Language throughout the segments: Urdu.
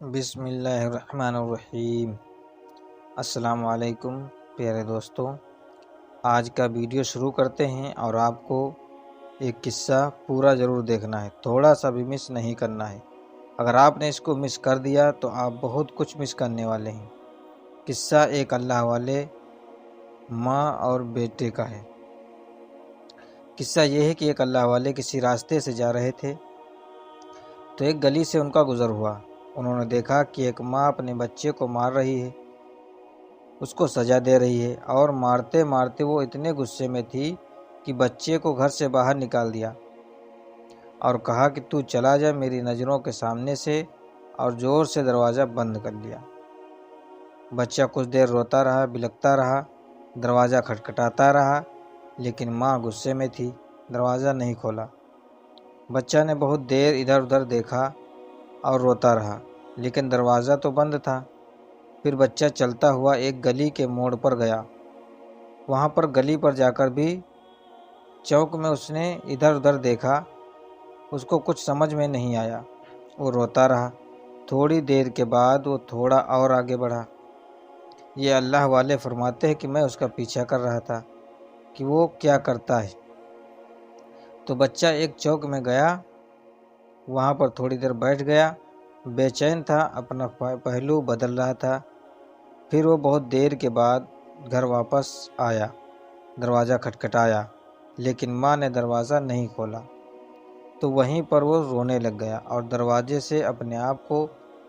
بسم اللہ الرحمن الرحیم۔ السلام علیکم پیارے دوستوں، آج کا ویڈیو شروع کرتے ہیں اور آپ کو ایک قصہ پورا ضرور دیکھنا ہے، تھوڑا سا بھی مس نہیں کرنا ہے۔ اگر آپ نے اس کو مس کر دیا تو آپ بہت کچھ مس کرنے والے ہیں۔ قصہ ایک اللہ والے ماں اور بیٹے کا ہے۔ قصہ یہ ہے کہ ایک اللہ والے کسی راستے سے جا رہے تھے تو ایک گلی سے ان کا گزر ہوا۔ انہوں نے دیکھا کہ ایک ماں اپنے بچے کو مار رہی ہے، اس کو سزا دے رہی ہے، اور مارتے مارتے وہ اتنے غصے میں تھی کہ بچے کو گھر سے باہر نکال دیا اور کہا کہ تو چلا جا میری نظروں کے سامنے سے، اور زور سے دروازہ بند کر لیا۔ بچہ کچھ دیر روتا رہا، بلکتا رہا، دروازہ کھٹکھٹاتا رہا، لیکن ماں غصے میں تھی، دروازہ نہیں کھولا۔ بچہ نے بہت دیر ادھر ادھر دیکھا اور روتا رہا، لیکن دروازہ تو بند تھا۔ پھر بچہ چلتا ہوا ایک گلی کے موڑ پر گیا۔ وہاں پر گلی پر جا کر بھی چوک میں اس نے ادھر ادھر دیکھا، اس کو کچھ سمجھ میں نہیں آیا، وہ روتا رہا۔ تھوڑی دیر کے بعد وہ تھوڑا اور آگے بڑھا۔ یہ اللہ والے فرماتے ہیں کہ میں اس کا پیچھا کر رہا تھا کہ وہ کیا کرتا ہے۔ تو بچہ ایک چوک میں گیا، وہاں پر تھوڑی دیر بیٹھ گیا، بے چین تھا، اپنا پہلو بدل رہا تھا۔ پھر وہ بہت دیر کے بعد گھر واپس آیا، دروازہ کھٹکھٹایا، لیکن ماں نے دروازہ نہیں کھولا۔ تو وہیں پر وہ رونے لگ گیا اور دروازے سے اپنے آپ کو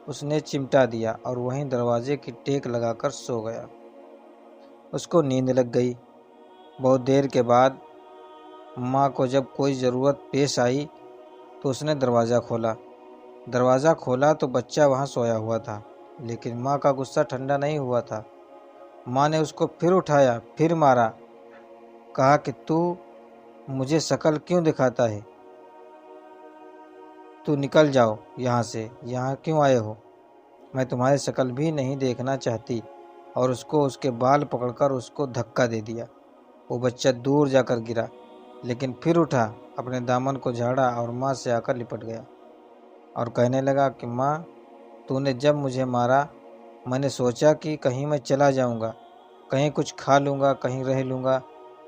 اس نے چمٹا دیا اور وہیں دروازے کی ٹیک لگا کر سو گیا۔ اس کو نیند لگ گئی۔ بہت دیر کے بعد ماں کو جب کوئی ضرورت پیش آئی تو اس نے دروازہ کھولا۔ دروازہ کھولا تو بچہ وہاں سویا ہوا تھا، لیکن ماں کا غصہ ٹھنڈا نہیں ہوا تھا۔ ماں نے اس کو پھر اٹھایا، پھر مارا، کہا کہ تو مجھے شکل کیوں دکھاتا ہے؟ تو نکل جاؤ یہاں سے، یہاں کیوں آئے ہو؟ میں تمہاری شکل بھی نہیں دیکھنا چاہتی۔ اور اس کو اس کے بال پکڑ کر اس کو دھکا دے دیا۔ وہ بچہ دور جا کر گرا، لیکن پھر اٹھا، اپنے دامن کو جھاڑا اور ماں سے آ کر لپٹ گیا اور کہنے لگا کہ ماں، تو نے جب مجھے مارا میں نے سوچا کہ کہیں میں چلا جاؤں گا، کہیں کچھ کھا لوں گا، کہیں رہ لوں گا،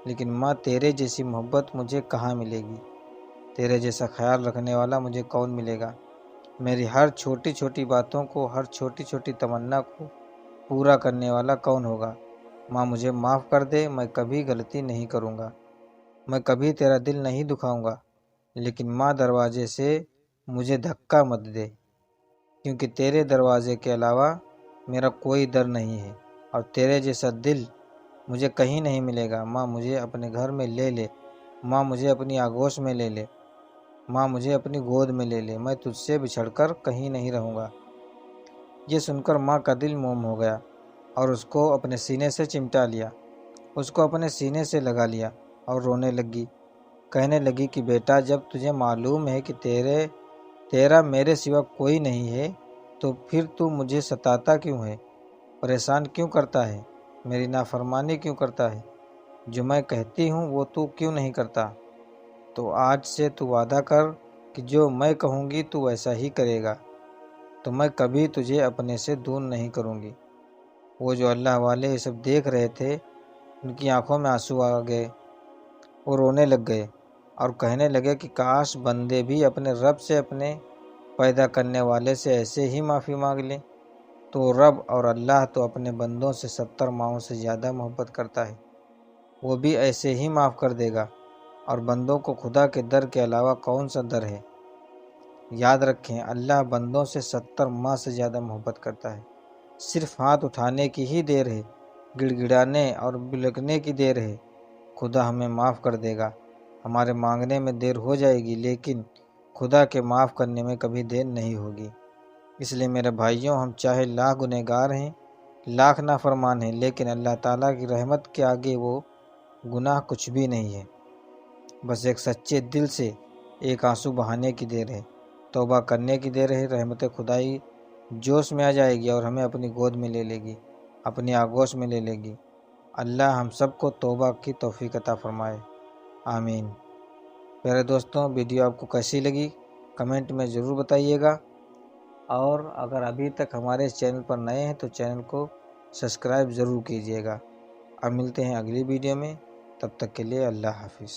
لیکن ماں تیرے جیسی محبت مجھے کہاں ملے گی؟ تیرے جیسا خیال رکھنے والا مجھے کون ملے گا؟ میری ہر چھوٹی چھوٹی باتوں کو، ہر چھوٹی چھوٹی تمنا کو پورا کرنے والا کون ہوگا؟ ماں مجھے معاف کر دے، میں کبھی غلطی نہیں کروں گا، میں کبھی تیرا دل نہیں دکھاؤں گا، لیکن ماں دروازے سے مجھے دھکا مت دے، کیونکہ تیرے دروازے کے علاوہ میرا کوئی در نہیں ہے، اور تیرے جیسا دل مجھے کہیں نہیں ملے گا۔ ماں مجھے اپنے گھر میں لے لے، ماں مجھے اپنی آغوش میں لے لے، ماں مجھے اپنی گود میں لے لے، میں تجھ سے بچھڑ کر کہیں نہیں رہوں گا۔ یہ سن کر ماں کا دل موم ہو گیا اور اس کو اپنے سینے سے چمٹا لیا، اس کو اپنے سینے سے لگا لیا اور رونے لگی۔ کہنے لگی کہ بیٹا، جب تجھے معلوم ہے کہ تیرا میرے سوا کوئی نہیں ہے تو پھر تو مجھے ستاتا کیوں ہے؟ پریشان کیوں کرتا ہے؟ میری نافرمانی کیوں کرتا ہے؟ جو میں کہتی ہوں وہ تو کیوں نہیں کرتا؟ تو آج سے تو وعدہ کر کہ جو میں کہوں گی تو ویسا ہی کرے گا، تو میں کبھی تجھے اپنے سے دور نہیں کروں گی۔ وہ جو اللہ والے یہ سب دیکھ رہے تھے، ان کی آنکھوں میں آنسو آ گئے، وہ رونے لگ گئے اور کہنے لگے کہ کاش بندے بھی اپنے رب سے، اپنے پیدا کرنے والے سے ایسے ہی معافی مانگ لیں۔ تو رب اور اللہ تو اپنے بندوں سے 70 ماؤں سے زیادہ محبت کرتا ہے، وہ بھی ایسے ہی معاف کر دے گا۔ اور بندوں کو خدا کے در کے علاوہ کون سا در ہے؟ یاد رکھیں، اللہ بندوں سے 70 ماہ سے زیادہ محبت کرتا ہے۔ صرف ہاتھ اٹھانے کی ہی دیر ہے، گڑ گڑانے اور بلکنے کی دیر ہے، خدا ہمیں معاف کر دے گا۔ ہمارے مانگنے میں دیر ہو جائے گی، لیکن خدا کے معاف کرنے میں کبھی دیر نہیں ہوگی۔ اس لیے میرے بھائیوں، ہم چاہے لاکھ گنہگار ہیں، لاکھ نافرمان ہیں، لیکن اللہ تعالیٰ کی رحمت کے آگے وہ گناہ کچھ بھی نہیں ہے۔ بس ایک سچے دل سے ایک آنسو بہانے کی دیر ہے، توبہ کرنے کی دیر ہے، رحمت خدائی جوش میں آ جائے گی اور ہمیں اپنی گود میں لے لے گی، اپنی آغوش میں لے لے گی۔ اللہ ہم سب کو توبہ کی توفیق عطا فرمائے، آمین۔ پیارے دوستوں، ویڈیو آپ کو کیسی لگی کمنٹ میں ضرور بتائیے گا۔ اور اگر ابھی تک ہمارے اس چینل پر نئے ہیں تو چینل کو سبسکرائب ضرور کیجیے گا۔ اب ملتے ہیں اگلی ویڈیو میں، تب تک کے لیے اللہ حافظ۔